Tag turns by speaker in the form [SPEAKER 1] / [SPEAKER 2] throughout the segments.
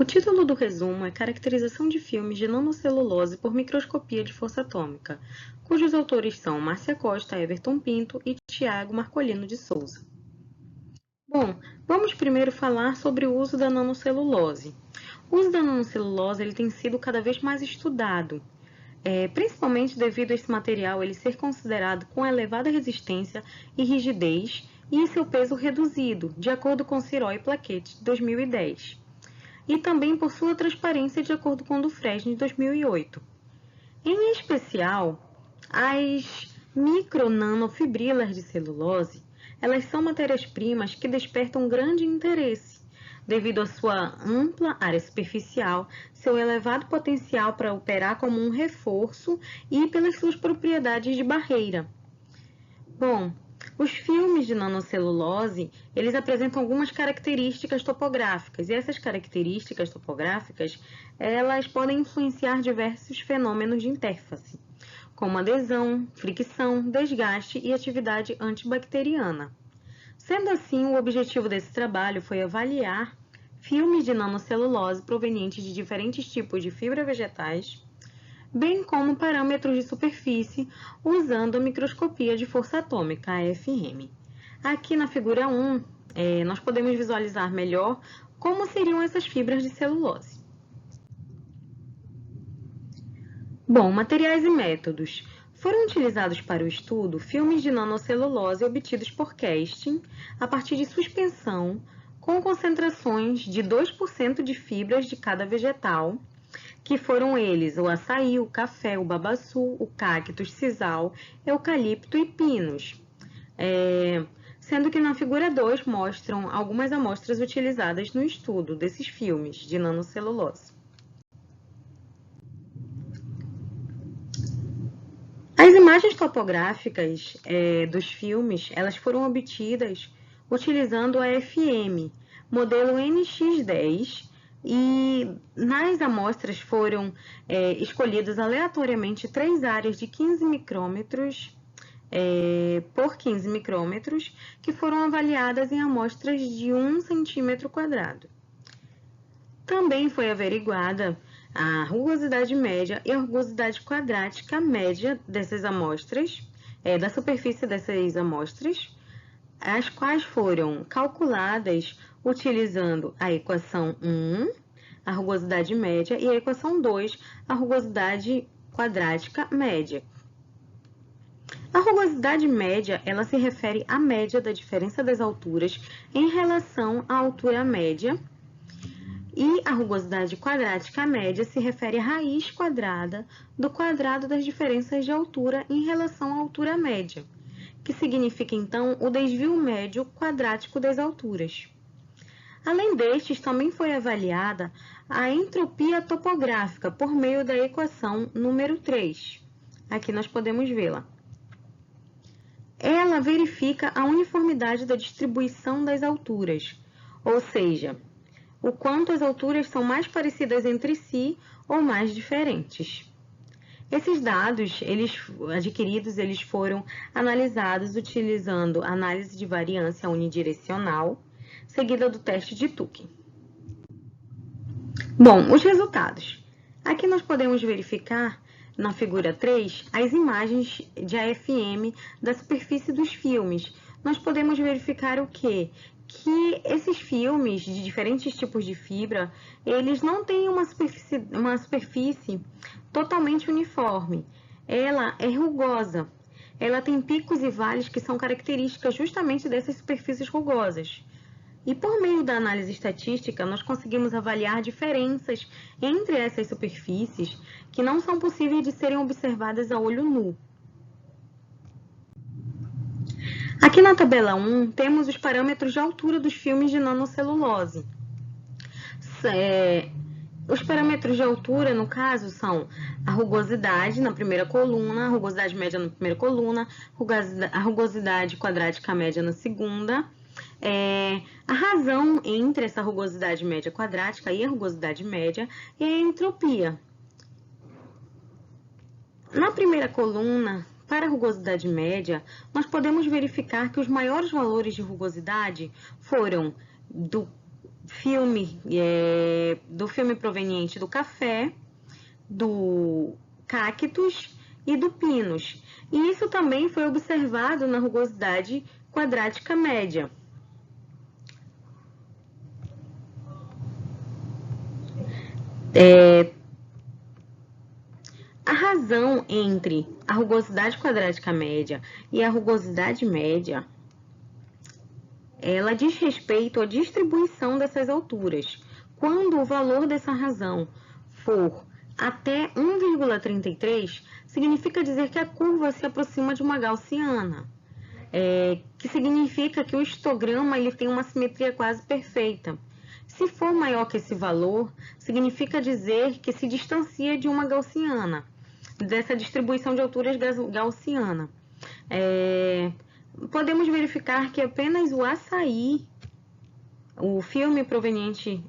[SPEAKER 1] O título do resumo é Caracterização de filmes de nanocelulose por microscopia de força atômica, cujos autores são Márcia Costa, Everton Pinto e Tiago Marcolino de Souza. Bom, vamos primeiro falar sobre o uso da nanocelulose. O uso da nanocelulose ele tem sido cada vez mais estudado, principalmente devido a esse material ele ser considerado com elevada resistência e rigidez e seu peso reduzido, de acordo com Ciró e Plaquette, de 2010. E também por sua transparência, de acordo com o do Fresne, de 2008. Em especial, as micronanofibrilas de celulose, elas são matérias-primas que despertam grande interesse, devido à sua ampla área superficial, seu elevado potencial para operar como um reforço e pelas suas propriedades de barreira. Bom, os filmes de nanocelulose, eles apresentam algumas características topográficas, e essas características topográficas, elas podem influenciar diversos fenômenos de interface, como adesão, fricção, desgaste e atividade antibacteriana. Sendo assim, o objetivo desse trabalho foi avaliar filmes de nanocelulose provenientes de diferentes tipos de fibras vegetais, bem como parâmetros de superfície, usando a microscopia de força atômica, AFM. Aqui na figura 1, nós podemos visualizar melhor como seriam essas fibras de celulose. Bom, materiais e métodos. Foram utilizados para o estudo filmes de nanocelulose obtidos por casting a partir de suspensão com concentrações de 2% de fibras de cada vegetal, que foram eles o açaí, o café, o babaçu, o cactus, sisal, eucalipto e pinos. Sendo que na figura 2 mostram algumas amostras utilizadas no estudo desses filmes de nanocelulose. As imagens topográficas dos filmes, elas foram obtidas utilizando a AFM, modelo NX10, e nas amostras foram escolhidas aleatoriamente 3 áreas de 15 micrômetros por 15 micrômetros, que foram avaliadas em amostras de 1 centímetro quadrado. Também foi averiguada a rugosidade média e a rugosidade quadrática média dessas amostras, da superfície dessas amostras, as quais foram calculadas utilizando a equação 1, a rugosidade média, e a equação 2, a rugosidade quadrática média. A rugosidade média, ela se refere à média da diferença das alturas em relação à altura média, e a rugosidade quadrática média se refere à raiz quadrada do quadrado das diferenças de altura em relação à altura média, que significa, então, o desvio médio quadrático das alturas. Além destes, também foi avaliada a entropia topográfica por meio da equação número 3. Aqui nós podemos vê-la. Ela verifica a uniformidade da distribuição das alturas, ou seja, o quanto as alturas são mais parecidas entre si ou mais diferentes. Esses dados adquiridos eles foram analisados utilizando análise de variância unidirecional, seguida do teste de Tukey. Bom, os resultados. Aqui nós podemos verificar, na figura 3, as imagens de AFM da superfície dos filmes. Nós podemos verificar o quê? Que esses filmes de diferentes tipos de fibra, eles não têm uma superfície totalmente uniforme. Ela é rugosa. Ela tem picos e vales que são características justamente dessas superfícies rugosas. E por meio da análise estatística, nós conseguimos avaliar diferenças entre essas superfícies que não são possíveis de serem observadas a olho nu. Aqui na tabela 1, temos os parâmetros de altura dos filmes de nanocelulose. Os parâmetros de altura, no caso, são a rugosidade na primeira coluna, a rugosidade média na primeira coluna, a rugosidade quadrática média na segunda. A razão entre essa rugosidade média quadrática e a rugosidade média é a entropia. Na primeira coluna, para a rugosidade média, nós podemos verificar que os maiores valores de rugosidade foram do filme proveniente do café, do cactus e do pinus. E isso também foi observado na rugosidade quadrática média. A razão entre a rugosidade quadrática média e a rugosidade média, ela diz respeito à distribuição dessas alturas. Quando o valor dessa razão for até 1,33, significa dizer que a curva se aproxima de uma gaussiana, que significa que o histograma ele tem uma simetria quase perfeita. Se for maior que esse valor, significa dizer que se distancia de uma gaussiana, dessa distribuição de alturas gaussiana. Podemos verificar que apenas o açaí, o filme proveniente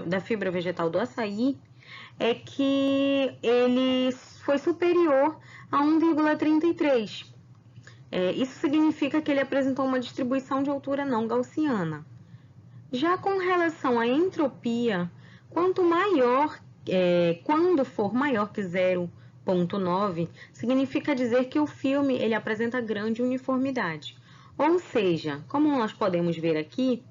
[SPEAKER 1] da fibra vegetal do açaí, é que ele foi superior a 1,33. Isso significa que ele apresentou uma distribuição de altura não gaussiana. Já com relação à entropia, quando for maior que 0,9, significa dizer que o filme ele apresenta grande uniformidade. Ou seja, como nós podemos ver aqui,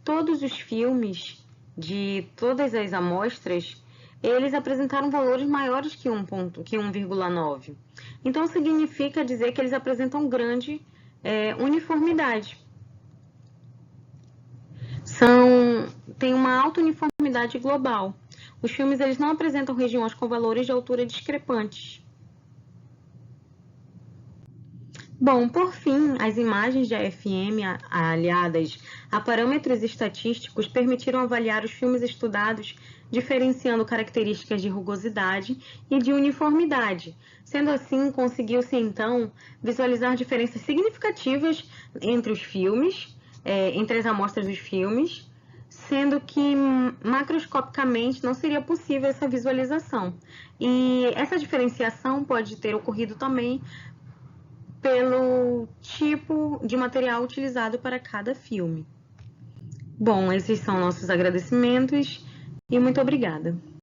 [SPEAKER 1] todos os filmes de todas as amostras, eles apresentaram valores maiores que 1,9. Então, significa dizer que eles apresentam grande uniformidade. Tem uma alta uniformidade global. Os filmes eles não apresentam regiões com valores de altura discrepantes. Bom, por fim, as imagens de AFM aliadas a parâmetros estatísticos permitiram avaliar os filmes estudados, diferenciando características de rugosidade e de uniformidade. Sendo assim, conseguiu-se então visualizar diferenças significativas entre os filmes, entre as amostras dos filmes, sendo que macroscopicamente não seria possível essa visualização. E essa diferenciação pode ter ocorrido também pelo tipo de material utilizado para cada filme. Bom, esses são nossos agradecimentos e muito obrigada.